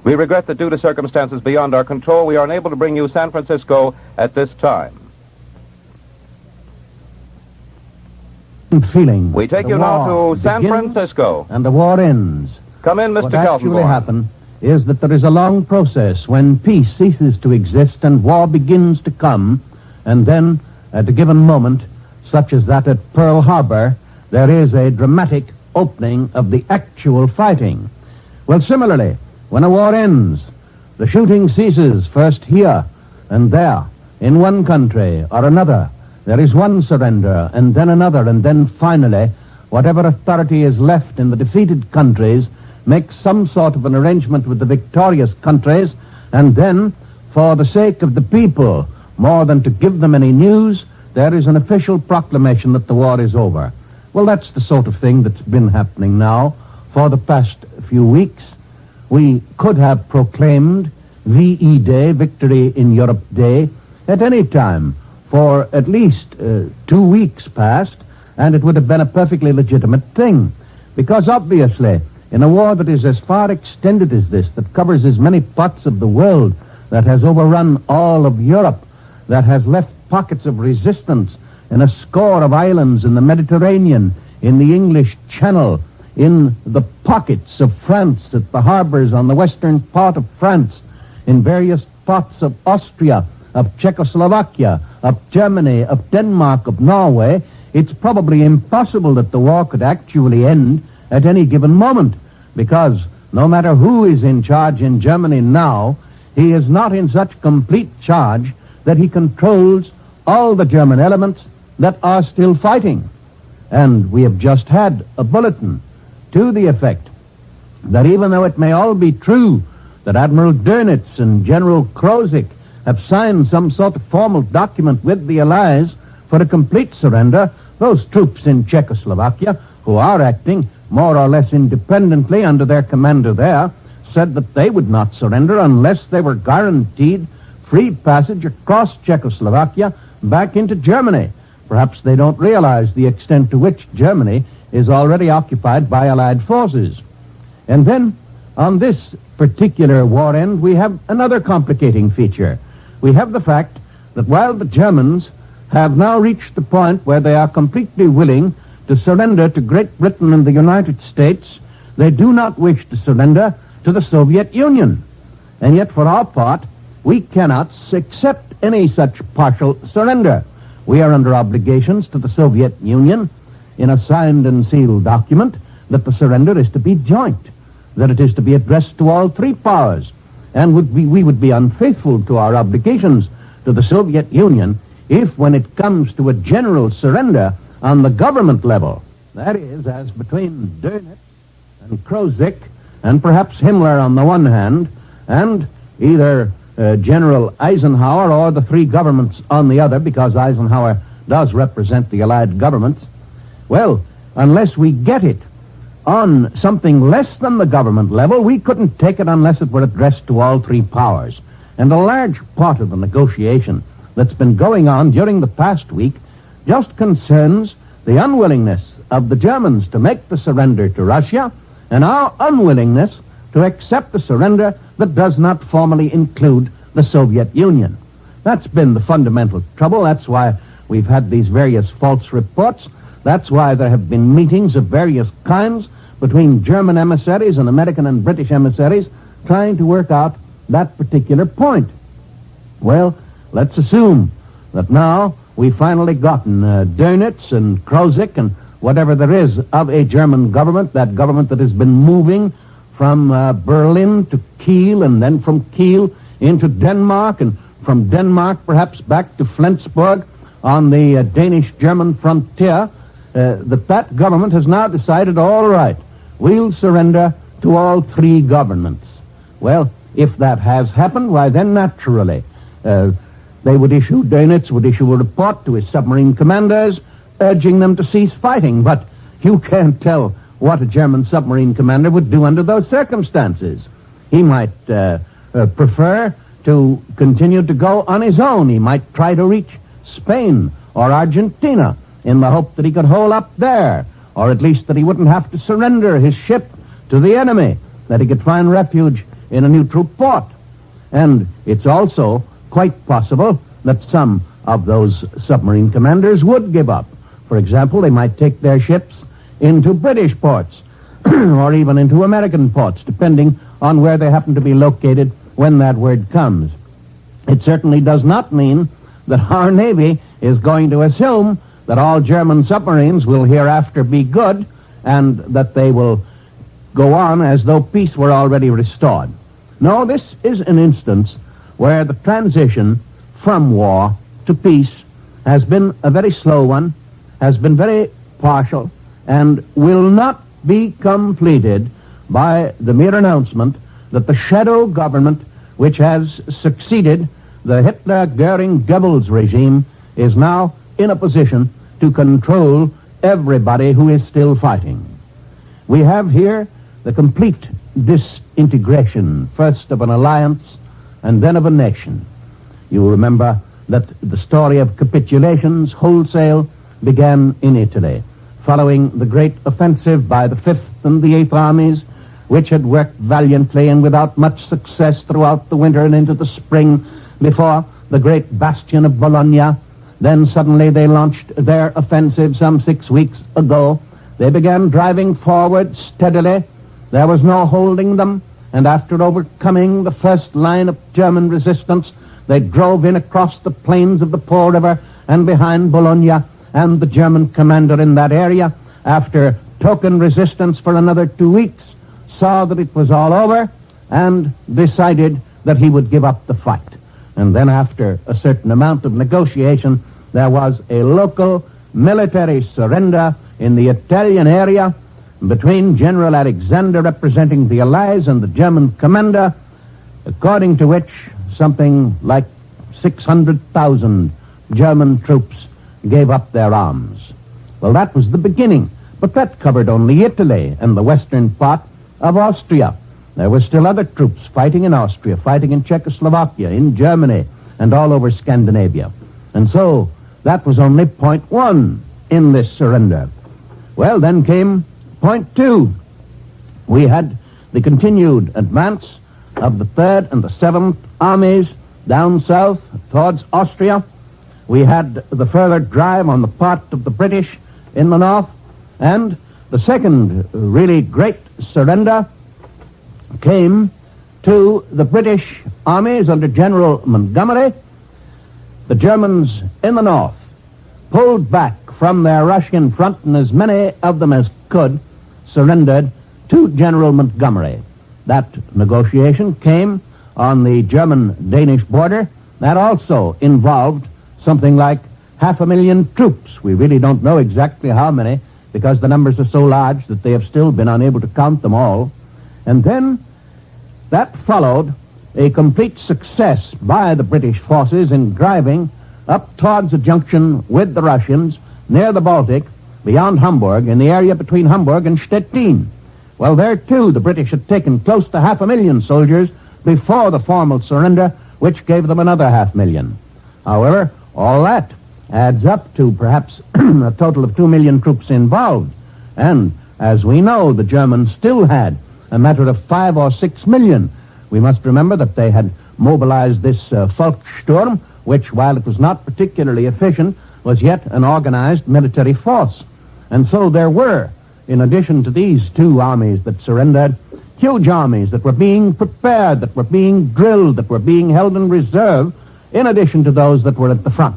We regret that due to circumstances beyond our control, we are unable to bring you San Francisco at this time. Feeling. We take you now to San Francisco. And the war ends. Come in, Mr. What Kaltenborn. actually happened is that there is a long process when peace ceases to exist and war begins to come, and then, at a given moment, such as that at Pearl Harbor, there is a dramatic opening of the actual fighting. Well, similarly, when a war ends, the shooting ceases first here and there, in one country or another. There is one surrender, and then another, and then finally, whatever authority is left in the defeated countries makes some sort of an arrangement with the victorious countries, and then, for the sake of the people, more than to give them any news, there is an official proclamation that the war is over. Well, that's the sort of thing that's been happening now for the past few weeks. We could have proclaimed VE Day, Victory in Europe Day, at any time for at least 2 weeks past, and it would have been a perfectly legitimate thing. Because obviously, in a war that is as far extended as this, that covers as many parts of the world, that has overrun all of Europe, that has left pockets of resistance in a score of islands in the Mediterranean, in the English Channel, in the pockets of France, at the harbors on the western part of France, in various parts of Austria, of Czechoslovakia, of Germany, of Denmark, of Norway, it's probably impossible that the war could actually end at any given moment, because no matter who is in charge in Germany now, he is not in such complete charge that he controls all the German elements that are still fighting. And we have just had a bulletin to the effect that even though it may all be true that Admiral Dönitz and General Krozik have signed some sort of formal document with the Allies for a complete surrender, those troops in Czechoslovakia, who are acting more or less independently under their commander there, said that they would not surrender unless they were guaranteed free passage across Czechoslovakia back into Germany. Perhaps they don't realize the extent to which Germany is already occupied by Allied forces. And then, on this particular war end, we have another complicating feature. We have the fact that while the Germans have now reached the point where they are completely willing to surrender to Great Britain and the United States, they do not wish to surrender to the Soviet Union. And yet, for our part, we cannot accept any such partial surrender. We are under obligations to the Soviet Union in a signed and sealed document that the surrender is to be joint, that it is to be addressed to all three powers, and we would be unfaithful to our obligations to the Soviet Union if, when it comes to a general surrender on the government level, that is, as between Dönitz and Krozik and perhaps Himmler on the one hand, and either General Eisenhower or the three governments on the other, because Eisenhower does represent the Allied governments, well, unless we get it on something less than the government level, we couldn't take it unless it were addressed to all three powers. And a large part of the negotiation that's been going on during the past week just concerns the unwillingness of the Germans to make the surrender to Russia and our unwillingness to accept the surrender that does not formally include the Soviet Union. That's been the fundamental trouble. That's why we've had these various false reports. That's why there have been meetings of various kinds between German emissaries and American and British emissaries trying to work out that particular point. Well, let's assume that now we've finally gotten Dönitz and Krozik and whatever there is of a German government, that government that has been moving from Berlin to Kiel and then from Kiel into Denmark and from Denmark perhaps back to Flensburg on the Danish-German frontier, that government has now decided, all right, we'll surrender to all three governments. Well, if that has happened, why then naturally Dönitz would issue a report to his submarine commanders urging them to cease fighting. But you can't tell what a German submarine commander would do under those circumstances. He might prefer to continue to go on his own. He might try to reach Spain or Argentina in the hope that he could hole up there, or at least that he wouldn't have to surrender his ship to the enemy, that he could find refuge in a neutral port. And it's also quite possible that some of those submarine commanders would give up. For example, they might take their ships into British ports or even into American ports, depending on where they happen to be located when that word comes. It certainly does not mean that our Navy is going to assume that all German submarines will hereafter be good and that they will go on as though peace were already restored. No, this is an instance where the transition from war to peace has been a very slow one, has been very partial, and will not be completed by the mere announcement that the shadow government which has succeeded the Hitler-Goering-Goebbels regime is now in a position to control everybody who is still fighting. We have here the complete disintegration, first of an alliance and then of a nation. You remember that the story of capitulations wholesale began in Italy, following the great offensive by the 5th and the 8th Armies, which had worked valiantly and without much success throughout the winter and into the spring before the great bastion of Bologna. Then suddenly they launched their offensive some 6 weeks ago. They began driving forward steadily. There was no holding them, and after overcoming the first line of German resistance, they drove in across the plains of the Po River and behind Bologna, and the German commander in that area, after token resistance for another 2 weeks, saw that it was all over and decided that he would give up the fight. And then after a certain amount of negotiation, there was a local military surrender in the Italian area between General Alexander, representing the Allies, and the German commander, according to which something like 600,000 German troops gave up their arms. Well, that was the beginning, but that covered only Italy and the western part of Austria. There were still other troops fighting in Austria, fighting in Czechoslovakia, in Germany, and all over Scandinavia. And so that was only point one in this surrender. Well, then came point two. We had the continued advance of the 3rd and the 7th Armies down south towards Austria. We had the further drive on the part of the British in the north, and the second really great surrender came to the British armies under General Montgomery. The Germans in the north pulled back from their Russian front, and as many of them as could surrendered to General Montgomery. That negotiation came on the German-Danish border. That also involved something like 500,000 troops. We really don't know exactly how many, because the numbers are so large that they have still been unable to count them all. And then that followed a complete success by the British forces in driving up towards a junction with the Russians near the Baltic, beyond Hamburg, in the area between Hamburg and Stettin. Well, there, too, the British had taken close to 500,000 soldiers before the formal surrender, which gave them another 500,000. However, all that adds up to perhaps a total of 2 million troops involved. And, as we know, the Germans still had a matter of 5 or 6 million. We must remember that they had mobilized this Volkssturm, which, while it was not particularly efficient, was yet an organized military force. And so there were, in addition to these 2 armies that surrendered, huge armies that were being prepared, that were being drilled, that were being held in reserve, in addition to those that were at the front.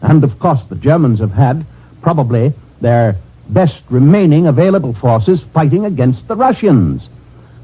And, of course, the Germans have had probably their best remaining available forces fighting against the Russians.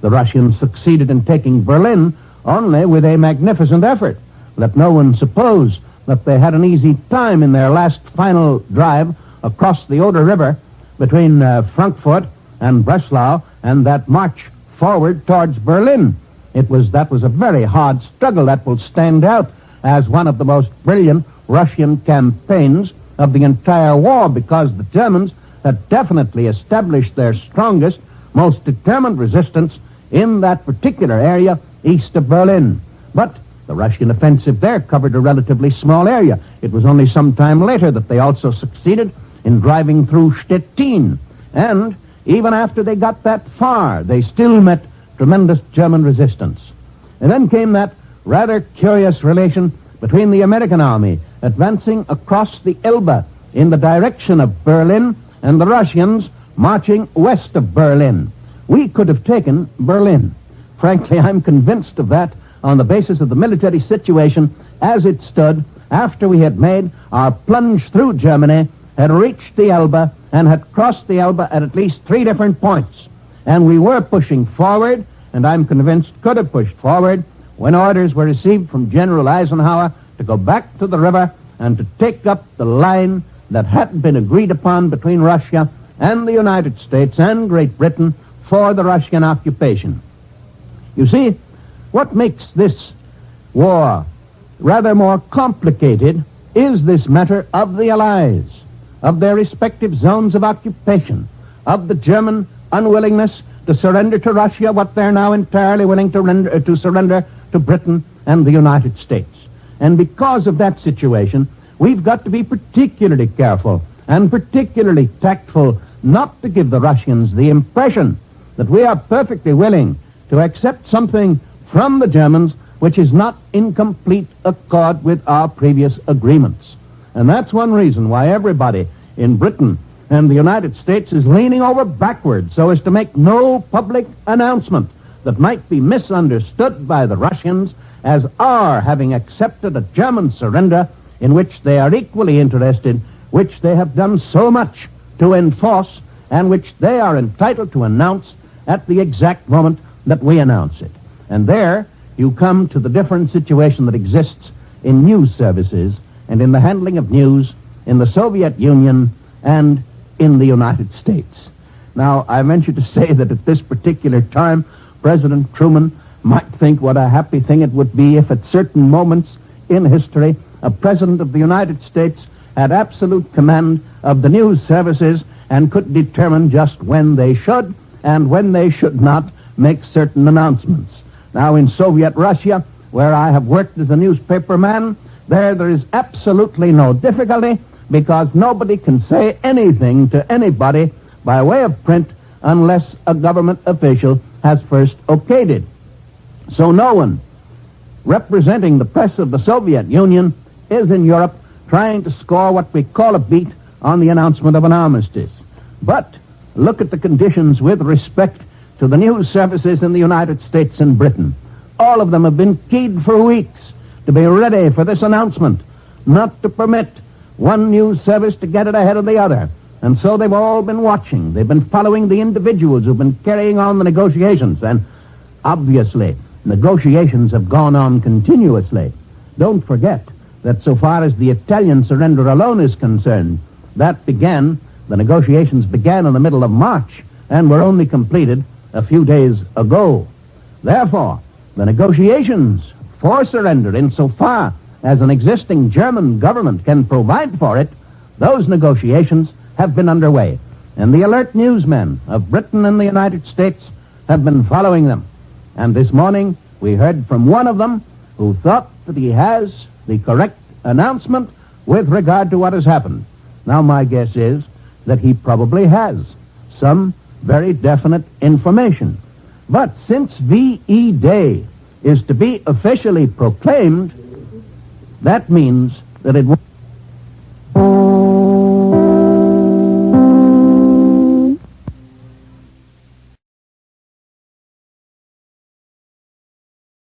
The Russians succeeded in taking Berlin only with a magnificent effort. Let no one suppose that they had an easy time in their last final drive across the Oder River between Frankfurt and Breslau, and that march forward towards Berlin. That was a very hard struggle. That will stand out as one of the most brilliant Russian campaigns of the entire war, because the Germans had definitely established their strongest, most determined resistance in that particular area east of Berlin. But the Russian offensive there covered a relatively small area. It was only some time later that they also succeeded in driving through Stettin. And even after they got that far, they still met tremendous German resistance. And then came that rather curious relation between the American army advancing across the Elbe in the direction of Berlin and the Russians marching west of Berlin. We could have taken Berlin. Frankly, I'm convinced of that on the basis of the military situation as it stood after we had made our plunge through Germany, had reached the Elbe, and had crossed the Elbe at least 3 different points. And we were pushing forward, and I'm convinced could have pushed forward, when orders were received from General Eisenhower to go back to the river and to take up the line that had been agreed upon between Russia and the United States and Great Britain for the Russian occupation. You see, what makes this war rather more complicated is this matter of the Allies, of their respective zones of occupation, of the German unwillingness to surrender to Russia what they're now entirely willing to surrender to Britain and the United States. And because of that situation, we've got to be particularly careful and particularly tactful not to give the Russians the impression that we are perfectly willing to accept something from the Germans which is not in complete accord with our previous agreements. And that's one reason why everybody in Britain and the United States is leaning over backwards so as to make no public announcement that might be misunderstood by the Russians as our having accepted a German surrender in which they are equally interested, which they have done so much to enforce, and which they are entitled to announce at the exact moment that we announce it. And there you come to the different situation that exists in news services and in the handling of news in the Soviet Union and in the United States. Now, I venture to say that at this particular time, President Truman might think what a happy thing it would be if at certain moments in history a president of the United States had absolute command of the news services and could determine just when they should and when they should not make certain announcements. Now, in Soviet Russia, where I have worked as a newspaperman, there is absolutely no difficulty because nobody can say anything to anybody by way of print unless a government official has first okayed it. So no one representing the press of the Soviet Union is in Europe trying to score what we call a beat on the announcement of an armistice. But look at the conditions with respect to the news services in the United States and Britain. All of them have been keyed for weeks to be ready for this announcement, not to permit one news service to get it ahead of the other. And so they've all been watching. They've been following the individuals who've been carrying on the negotiations. And obviously, negotiations have gone on continuously. Don't forget that so far as the Italian surrender alone is concerned, the negotiations began in the middle of March and were only completed a few days ago. Therefore, the negotiations for surrender, insofar as an existing German government can provide for it, those negotiations have been underway. And the alert newsmen of Britain and the United States have been following them. And this morning, we heard from one of them who thought that he has the correct announcement with regard to what has happened. Now, my guess is that he probably has some very definite information. But since VE Day is to be officially proclaimed, that means that it